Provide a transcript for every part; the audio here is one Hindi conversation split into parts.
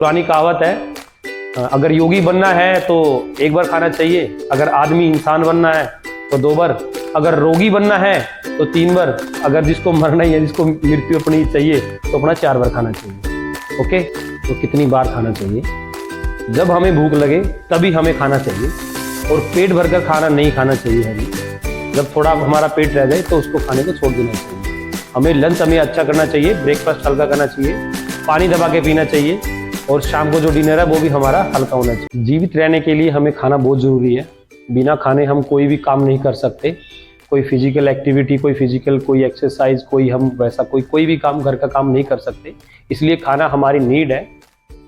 पुरानी कहावत है, अगर योगी बनना है तो एक बार खाना चाहिए, अगर आदमी इंसान बनना है तो 2 बार, अगर रोगी बनना है तो 3 बार, अगर जिसको मरना ही है, जिसको मृत्यु अपनी चाहिए तो अपना 4 बार खाना चाहिए। ओके, तो कितनी बार खाना चाहिए? जब हमें भूख लगे तभी हमें खाना चाहिए, और पेट भरकर खाना नहीं खाना चाहिए हमें। जब थोड़ा हमारा पेट रह जाए तो उसको खाने को छोड़ देना चाहिए। हमें लंच हमें अच्छा करना चाहिए, ब्रेकफास्ट हल्का करना चाहिए, पानी दबा के पीना चाहिए, और शाम को जो डिनर है वो भी हमारा हल्का होना चाहिए। जीवित रहने के लिए हमें खाना बहुत ज़रूरी है। बिना खाने हम कोई भी काम नहीं कर सकते, कोई फिजिकल एक्टिविटी, कोई एक्सरसाइज, हम वैसा कोई भी काम, घर का काम नहीं कर सकते। इसलिए खाना हमारी नीड है।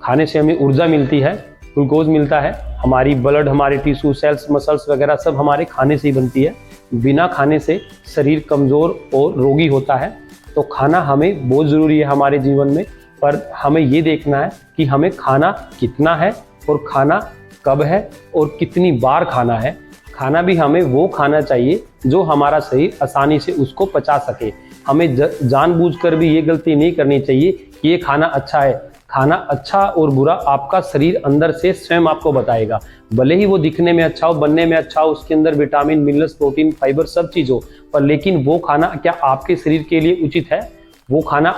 खाने से हमें ऊर्जा मिलती है, ग्लूकोज मिलता है, हमारी ब्लड, हमारे टिश्यू, सेल्स, मसल्स वगैरह सब हमारे खाने से ही बनती है। बिना खाने से शरीर कमज़ोर और रोगी होता है। तो खाना हमें बहुत ज़रूरी है हमारे जीवन में, पर हमें ये देखना है कि हमें खाना कितना है और खाना कब है और कितनी बार खाना है। खाना भी हमें वो खाना चाहिए जो हमारा शरीर आसानी से उसको पचा सके। हमें जानबूझकर भी ये गलती नहीं करनी चाहिए कि ये खाना अच्छा है। खाना अच्छा और बुरा आपका शरीर अंदर से स्वयं आपको बताएगा। भले ही वो दिखने में अच्छा हो, बनने में अच्छा हो, उसके अंदर विटामिन, मिनरल्स, प्रोटीन, फाइबर सब चीज़ हो, पर लेकिन वो खाना क्या आपके शरीर के लिए उचित है? वो खाना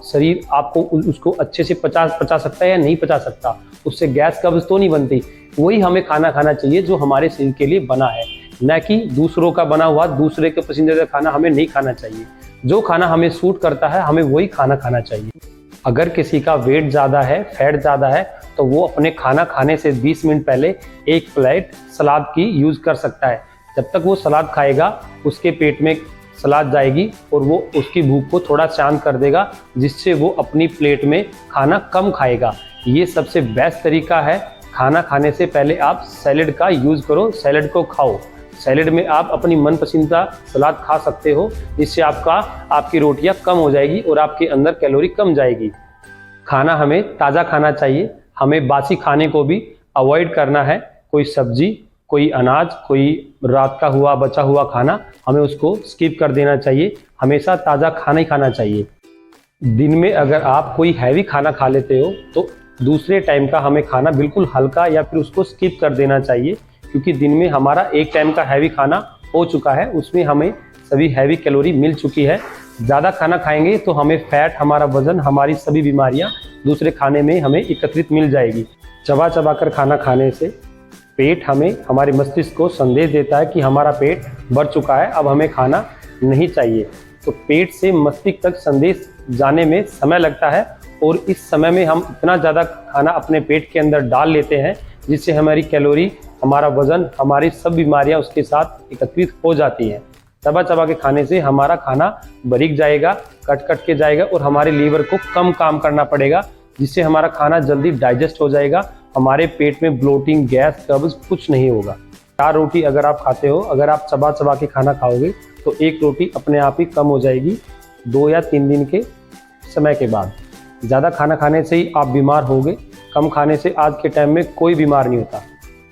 शरीर आपको उसको अच्छे से पचा सकता है या नहीं पचा सकता? उससे गैस कब्ज तो नहीं बनती। वही हमें खाना खाना चाहिए जो हमारे शरीर के लिए बना है, न कि दूसरों का बना हुआ, दूसरे के पसंदीदा खाना हमें नहीं खाना चाहिए। जो खाना हमें सूट करता है हमें वही खाना खाना चाहिए। अगर किसी का वेट ज़्यादा है, फैट ज़्यादा है, तो वो अपने खाना खाने से 20 मिनट पहले 1 प्लेट सलाद की यूज़ कर सकता है। जब तक वो सलाद खाएगा उसके पेट में सलाद जाएगी और वो उसकी भूख को थोड़ा शांत कर देगा, जिससे वो अपनी प्लेट में खाना कम खाएगा। ये सबसे बेस्ट तरीका है। खाना खाने से पहले आप सैलेड का यूज़ करो, सैलेड को खाओ। सैलेड में आप अपनी मनपसंदीदा सलाद खा सकते हो, जिससे आपकी रोटियां कम हो जाएगी और आपके अंदर कैलोरी कम जाएगी। खाना हमें ताज़ा खाना चाहिए, हमें बासी खाने को भी अवॉइड करना है। कोई सब्जी, कोई अनाज, कोई रात का हुआ बचा हुआ खाना, हमें उसको स्किप कर देना चाहिए। हमेशा ताज़ा खाना ही खाना चाहिए। दिन में अगर आप कोई हैवी खाना खा लेते हो तो दूसरे टाइम का हमें खाना बिल्कुल हल्का या फिर उसको स्किप कर देना चाहिए, क्योंकि दिन में हमारा एक टाइम का हैवी खाना हो चुका है, उसमें हमें सभी हैवी कैलोरी मिल चुकी है। ज़्यादा खाना खाएंगे तो हमें फैट, हमारा वजन, हमारी सभी बीमारियां दूसरे खाने में हमें एकत्रित मिल जाएगी। चबा चबा कर खाना खाने से पेट हमारे मस्तिष्क को संदेश देता है कि हमारा पेट भर चुका है, अब हमें खाना नहीं चाहिए। तो पेट से मस्तिष्क तक संदेश जाने में समय लगता है, और इस समय में हम इतना ज़्यादा खाना अपने पेट के अंदर डाल लेते हैं, जिससे हमारी कैलोरी, हमारा वजन, हमारी सब बीमारियां उसके साथ एकत्रित हो जाती हैं। चबा चबा के खाने से हमारा खाना बारीक जाएगा, कट कट के जाएगा, और हमारे लीवर को कम काम करना पड़ेगा, जिससे हमारा खाना जल्दी डाइजेस्ट हो जाएगा। हमारे पेट में ब्लोटिंग, गैस, कब्ज कुछ नहीं होगा। 4 रोटी अगर आप खाते हो, अगर आप चबा चबा के खाना खाओगे तो 1 रोटी अपने आप ही कम हो जाएगी 2 या 3 दिन के समय के बाद। ज़्यादा खाना खाने से ही आप बीमार होगे, कम खाने से आज के टाइम में कोई बीमार नहीं होता।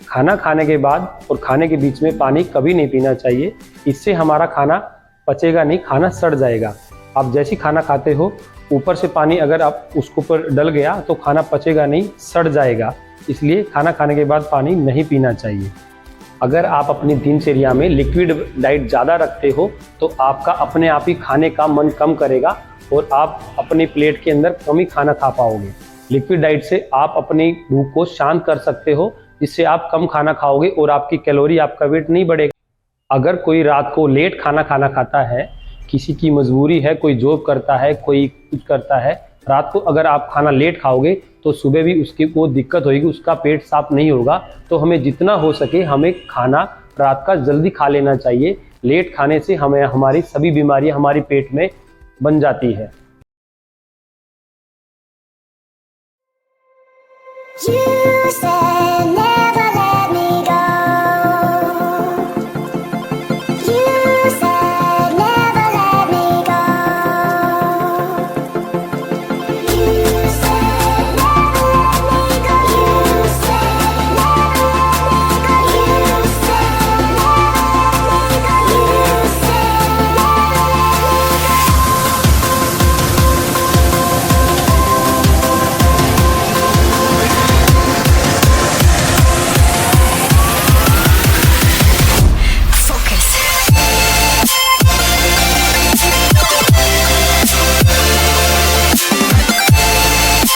खाना खाने के बाद और खाने के बीच में पानी कभी नहीं पीना चाहिए, इससे हमारा खाना पचेगा नहीं, खाना सड़ जाएगा। आप जैसी खाना खाते हो, ऊपर से पानी अगर आप उसके ऊपर डल गया तो खाना पचेगा नहीं, सड़ जाएगा। इसलिए खाना खाने के बाद पानी नहीं पीना चाहिए। अगर आप अपनी दिनचर्या में लिक्विड डाइट ज़्यादा रखते हो तो आपका अपने आप ही खाने का मन कम करेगा और आप अपनी प्लेट के अंदर कम ही खाना खा पाओगे। लिक्विड डाइट से आप अपनी भूख को शांत कर सकते हो, जिससे आप कम खाना खाओगे और आपकी कैलोरी, आपका वेट नहीं बढ़ेगा। अगर कोई रात को लेट खाना खाता है, किसी की मजबूरी है, कोई जॉब करता है, कोई कुछ करता है, रात को अगर आप खाना लेट खाओगे तो सुबह भी उसकी वो दिक्कत होगी, उसका पेट साफ नहीं होगा। तो हमें जितना हो सके हमें खाना रात का जल्दी खा लेना चाहिए। लेट खाने से हमें हमारी सभी बीमारियां हमारी पेट में बन जाती है। You said